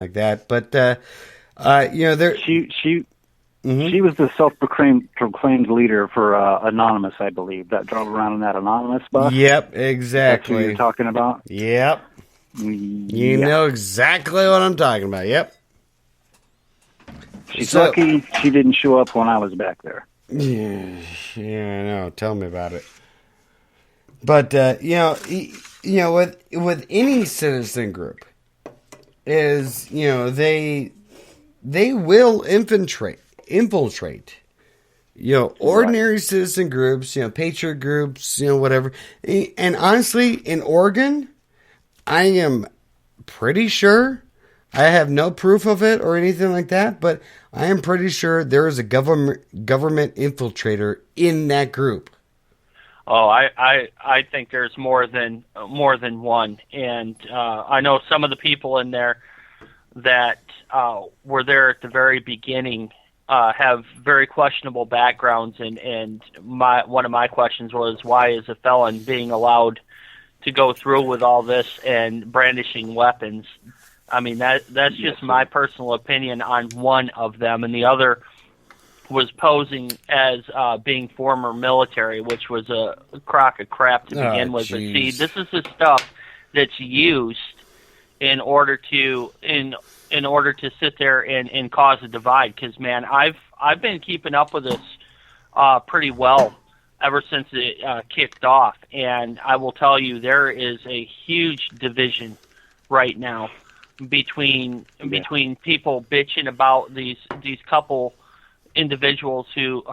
like that. But there. She was the self-proclaimed leader for Anonymous, I believe, that drove around in that Anonymous bus. Yep, That's who exactly. you're talking about. Yep. You Yeah. know exactly what I'm talking about. Yep. She's lucky she didn't show up when I was back there. Yeah, I know. Tell me about it. But with any citizen group, they will infiltrate. Ordinary citizen groups, patriot groups, whatever. And honestly, in Oregon, I am pretty sure. I have no proof of it or anything like that, but I am pretty sure there is a government infiltrator in that group. Oh, I think there's more than one, and I know some of the people in there that were there at the very beginning have very questionable backgrounds, and one of my questions was, why is a felon being allowed to go through with all this and brandishing weapons? I mean, that's just my personal opinion on one of them, and the other was posing as being former military, which was a crock of crap to begin with. But see, this is the stuff that's used in order to sit there and cause a divide. Because man, I've been keeping up with this pretty well ever since it kicked off, and I will tell you there is a huge division right now between people bitching about these couple individuals who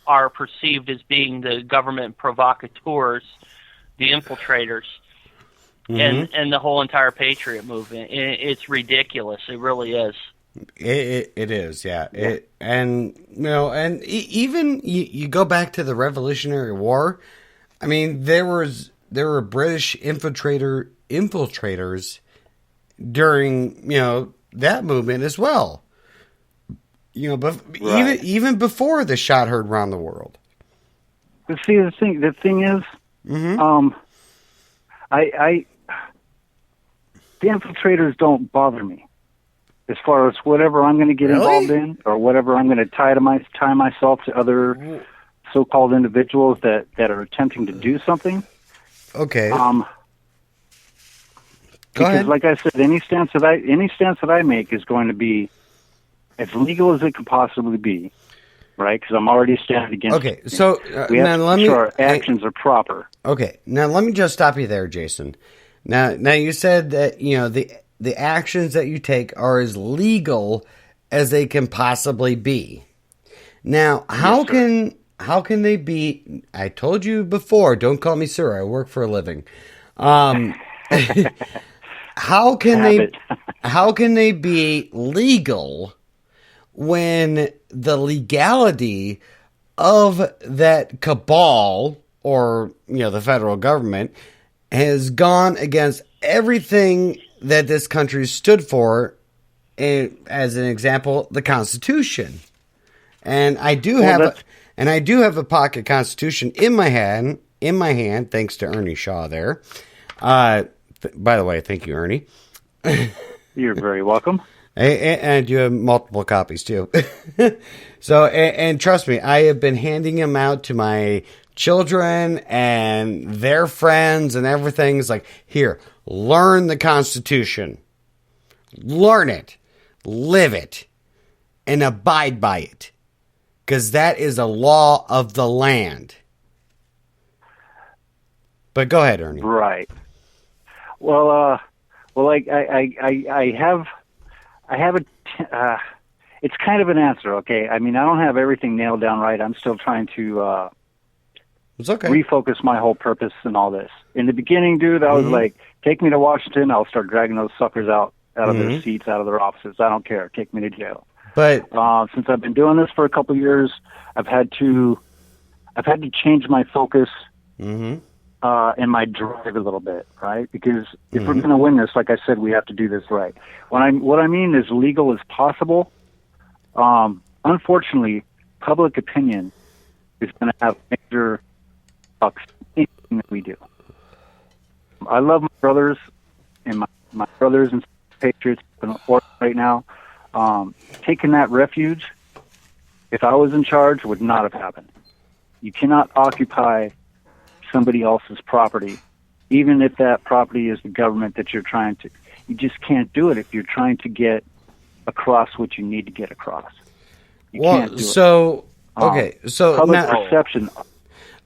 are perceived as being the government provocateurs, the infiltrators, and the whole entire patriot movement. It's ridiculous. It really is. It is, yeah. And even you go back to the Revolutionary War. I mean, there were British infiltrators during that movement as well. But right. even before the shot heard around the world. But see, the thing is, the infiltrators don't bother me. As far as whatever I'm going to get involved in, or whatever I'm going to tie myself to other so-called individuals that are attempting to do something. Okay. Go ahead. Like I said, any stance that I make is going to be as legal as it could possibly be, right? Because I'm already standing against. Okay, so we have to make sure our actions are proper. Okay, now let me just stop you there, Jason. Now you said that the actions that you take are as legal as they can possibly be. Now, how can they be? I told you before. Don't call me sir. I work for a living. How can they be legal when the legality of that cabal or the federal government has gone against everything that this country stood for? As an example, the Constitution. And I do have a pocket Constitution in my hand, thanks to Ernie Shaw there. By the way, thank you, Ernie. You're very welcome. And you have multiple copies too. So, and trust me, I have been handing them out to my children and their friends and everything. It's like, here, learn the Constitution. Learn it. Live it. And abide by it. Because that is a law of the land. But go ahead, Ernie. Right. Well, I have it's kind of an answer, okay? I mean, I don't have everything nailed down right. I'm still trying to it's okay. refocus my whole purpose and all this. In the beginning, dude, I was like, take me to Washington. I'll start dragging those suckers out of their seats, out of their offices. I don't care. Take me to jail. But since I've been doing this for a couple of years, I've had to change my focus and my drive a little bit, right? Because if we're going to win this, like I said, we have to do this right. What I mean is legal as possible. Unfortunately, public opinion is going to have major anything that we do. I love my brothers and my brothers and patriots in Oregon right now. Taking that refuge, if I was in charge, would not have happened. You cannot occupy somebody else's property, even if that property is the government that you're trying to. You just can't do it if you're trying to get across what you need to get across. You can't do it. Okay, so public now, perception.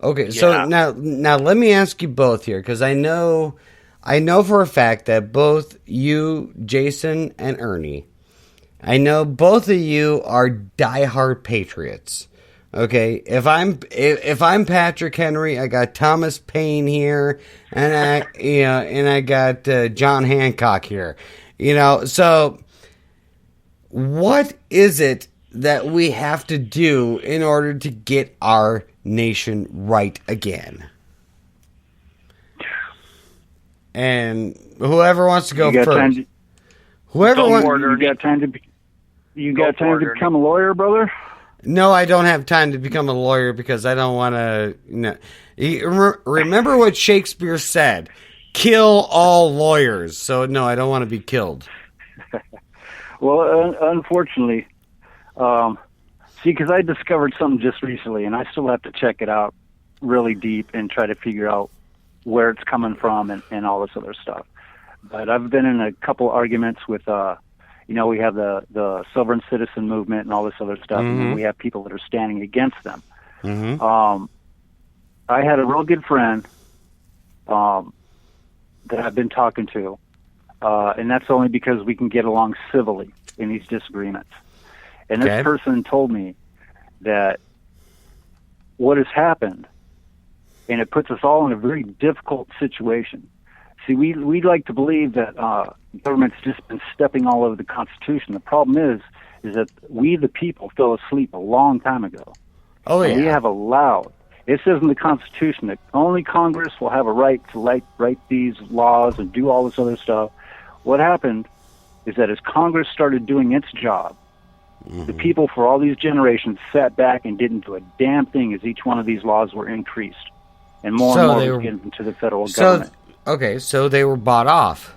okay, so Yeah. now let me ask you both here, because I know for a fact that both you, Jason, and Ernie, I know both of you are diehard patriots. Okay, if I'm Patrick Henry, I got Thomas Paine here, and I got John Hancock here. So what is it that we have to do in order to get our nation right again? And whoever wants to go You got first, time to- whoever Go wants. for it, You Ernie. got time to. You Go got time for it, to Ernie. become a lawyer, brother. No, I don't have time to become a lawyer because I don't want to. No. Remember what Shakespeare said: "Kill all lawyers." So no, I don't want to be killed. Well, unfortunately, because I discovered something just recently, and I still have to check it out really deep and try to figure out where it's coming from and all this other stuff. But I've been in a couple arguments with, we have the sovereign citizen movement and all this other stuff, and then we have people that are standing against them. Mm-hmm. I had a real good friend that I've been talking to, and that's only because we can get along civilly in these disagreements. And this Okay. person told me that what has happened, and it puts us all in a very difficult situation. See, we like to believe that government's just been stepping all over the Constitution. The problem is that we, the people, fell asleep a long time ago. Oh yeah. And we have allowed. It says in the Constitution that only Congress will have a right to write these laws and do all this other stuff. What happened is that as Congress started doing its job, the people for all these generations sat back and didn't do a damn thing as each one of these laws were increased. And more So and more they was were- given to the federal government. Okay, so they were bought off.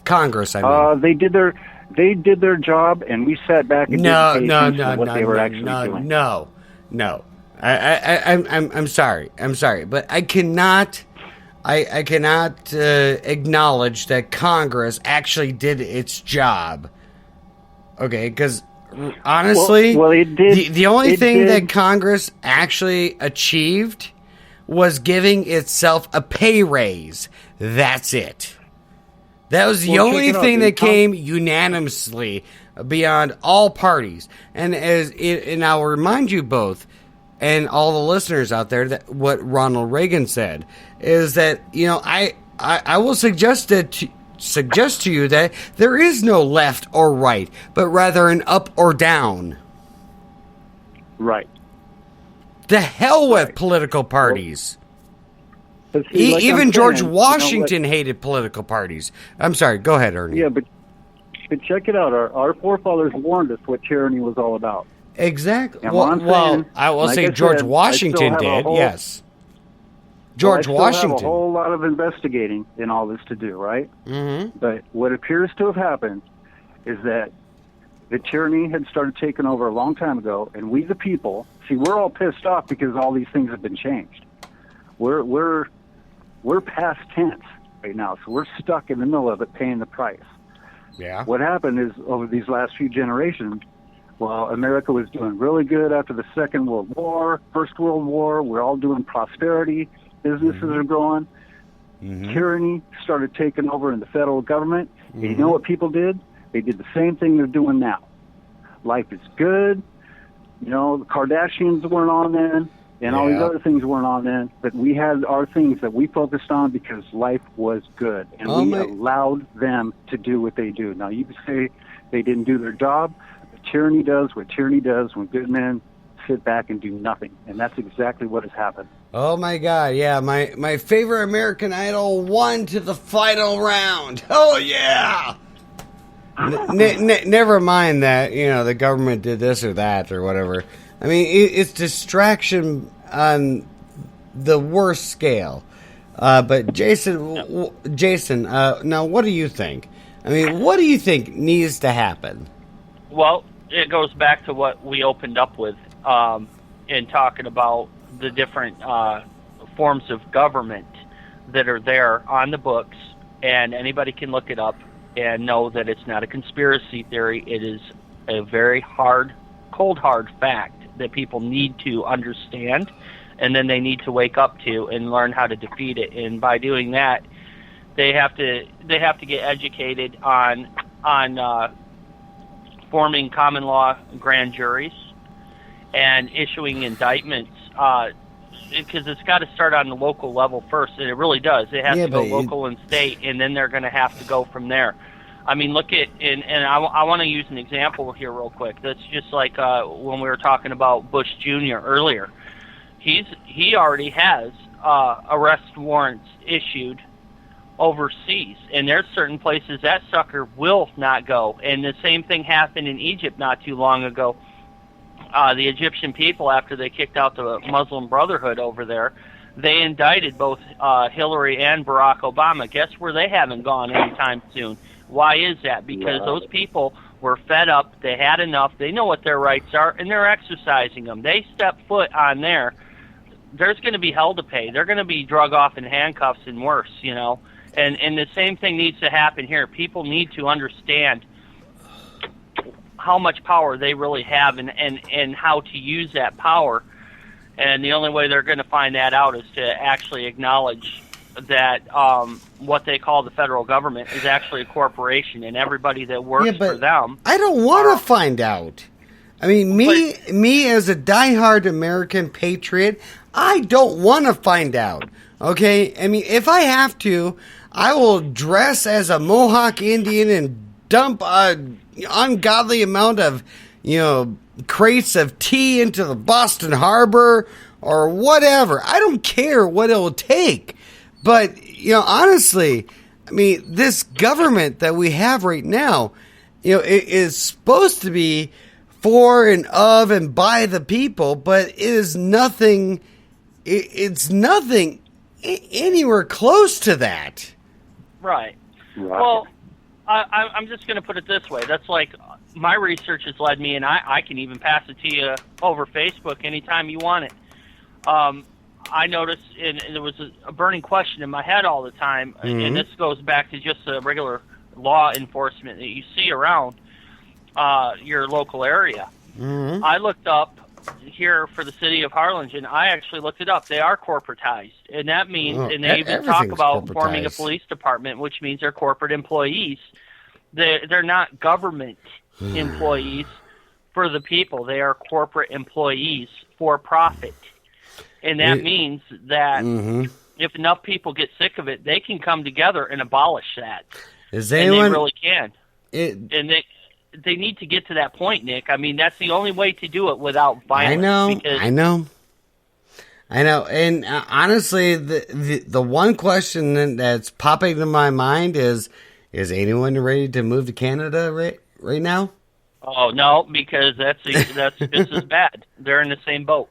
Congress, I mean. They did their job, and we sat back and No, didn't pay no, attention no, to what no, they were no, actually no, doing. no. I'm sorry. I'm sorry, but I cannot acknowledge that Congress actually did its job. Okay, because honestly, Well, it did. The only It thing did. that Congress actually achieved was giving itself a pay raise. That's it. That was the Well, check only it out, thing dude. that came unanimously beyond all parties. And and I'll remind you both and all the listeners out there that what Ronald Reagan said is that I will suggest to you that there is no left or right, but rather an up or down. Right. The hell with political parties. But see, like I'm Even George saying, Washington hated political parties. I'm sorry. Go ahead, Ernie. Yeah, but check it out. Our forefathers warned us what tyranny was all about. Exactly. And what I'm saying, I will like say I George said, I Washington still have a did. whole- Yes. Well, George I still Washington. have a whole lot of investigating in all this to do, right? Mm-hmm. But what appears to have happened is that the tyranny had started taking over a long time ago, and we, the people, see, we're all pissed off because all these things have been changed. We're past tense right now, so we're stuck in the middle of it, paying the price. Yeah. What happened is over these last few generations, well, America was doing really good after the Second World War, First World War. We're all doing prosperity. Businesses are growing. Tyranny started taking over in the federal government. And you know what people did? They did the same thing they're doing now. Life is good. The Kardashians weren't on then, and all these Yeah. other things weren't on then. But we had our things that we focused on because life was good, and Oh, we my- allowed them to do what they do. Now, you can say they didn't do their job, but tyranny does what tyranny does when good men sit back and do nothing, and that's exactly what has happened. Oh my God! Yeah, my favorite American Idol won to the final round. Oh yeah! Never mind that the government did this or that or whatever. I mean, it's distraction on the worst scale. But Jason, now what do you think? I mean, what do you think needs to happen? Well, it goes back to what we opened up with in talking about the different forms of government that are there on the books, and anybody can look it up and know that it's not a conspiracy theory. It is a very cold hard fact that people need to understand, and then they need to wake up to and learn how to defeat it. And by doing that, they have to get educated on forming common law grand juries and issuing indictments, because it's got to start on the local level first, and it really does. It has to go local and state, and then they're going to have to go from there. I mean, look at, and I want to use an example here real quick. That's just like when we were talking about Bush Jr. earlier. He already has arrest warrants issued overseas, and there's certain places that sucker will not go. And the same thing happened in Egypt not too long ago. The Egyptian people, after they kicked out the Muslim Brotherhood over there, they indicted both Hillary and Barack Obama. Guess where they haven't gone anytime soon? Why is that? Because those people were fed up, they had enough, they know what their rights are, and they're exercising them. They step foot on there, there's going to be hell to pay. They're going to be drug off in handcuffs and worse, you know. And the same thing needs to happen here. People need to understand how much power they really have and how to use that power. And the only way they're going to find that out is to actually acknowledge that what they call the federal government is actually a corporation, and everybody that works for them. I don't want to find out. I mean, me as a diehard American patriot, I don't want to find out. Okay? I mean, if I have to, I will dress as a Mohawk Indian and dump an ungodly amount of, crates of tea into the Boston Harbor or whatever. I don't care what it will take. But, honestly, I mean, this government that we have right now, it is supposed to be for and of and by the people, but it is nothing, it's nothing anywhere close to that. Right. Well, I'm just going to put it this way. That's like my research has led me, and I can even pass it to you over Facebook anytime you want it. I noticed, and there was a burning question in my head all the time, and this goes back to just the regular law enforcement that you see around your local area. I looked up here for the city of Harlingen. I actually looked it up. They are corporatized, and that means, and they even talk about forming a police department, which means they're corporate employees. They're not government employees for the people. They are corporate employees for profit. And that means that if enough people get sick of it, they can come together and abolish that. And they really can. And they need to get to that point, Nick. I mean, that's the only way to do it without violence. I know. And honestly, the one question that's popping into my mind is anyone ready to move to Canada right now? Oh, no, because that's just as bad. They're in the same boat.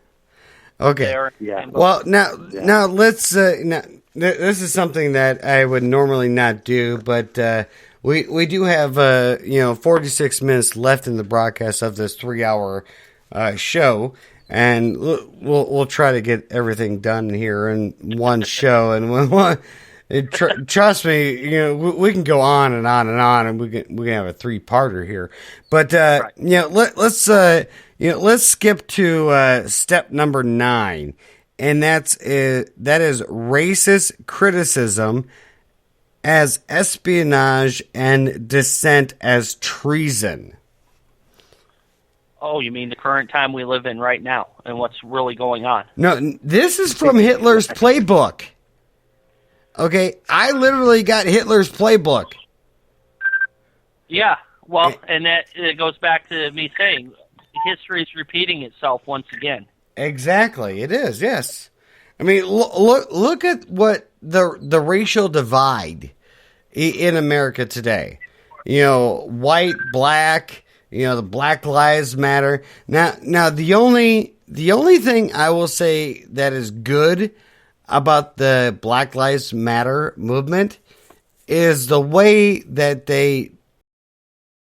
Okay. Well, now let's. Now, this is something that I would normally not do, but we do have 46 minutes left in the broadcast of this 3-hour show, and we'll try to get everything done here in one show. And trust me, we can go on and on and on, and we can have a 3-parter here. But let's skip to step number 9, and that is racist criticism as espionage and dissent as treason. Oh, you mean the current time we live in right now and what's really going on? No, this is from Hitler's playbook. Okay, I literally got Hitler's playbook. Yeah, well, and that it goes back to me saying history is repeating itself once again. Exactly, it is. Yes, I mean, look at what the racial divide in America today. White, black. The Black Lives Matter. Now the only thing I will say that is good about the Black Lives Matter movement is the way that they